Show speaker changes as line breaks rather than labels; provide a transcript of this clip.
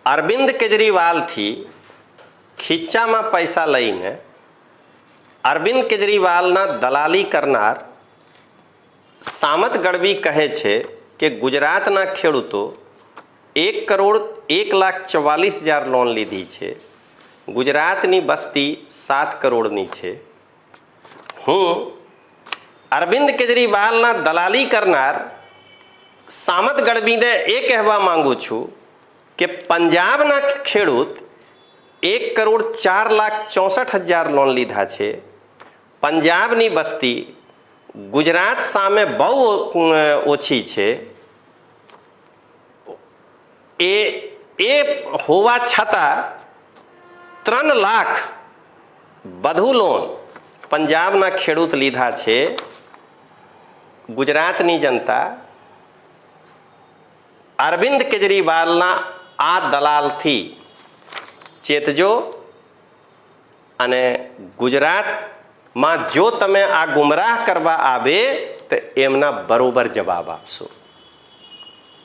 અરવિંદ કેજરીવાલથી ખીચામાં પૈસા લઈને અરવિંદ કેજરીવાલના દલાલી કરનાર સામત ગઢવી કહે છે કે ગુજરાતના ખેડૂતો 1,01,44,000 લોન લીધી છે। ગુજરાતની વસ્તી 7 કરોડની છે। હું અરવિંદ કેજરીવાલના દલાલી કરનાર સામત ગઢવીને એ કહેવા માંગુ છું કે પંજાબના ખેડૂત 1,04,64,000 લોન લીધા છે। પંજાબની વસ્તી ગુજરાત સામે બહુ ઓછી છે। એ હોવા છતાં 3 લાખ વધુ લોન પંજાબના ખેડૂત લીધા છે। ગુજરાતની જનતા અરવિંદ કેજરીવાલના આ દલાલથી ચેતજો અને ગુજરાતમાં જો તમે આ ગુમરાહ કરવા આવે તો એમના બરોબર જવાબ આપશો।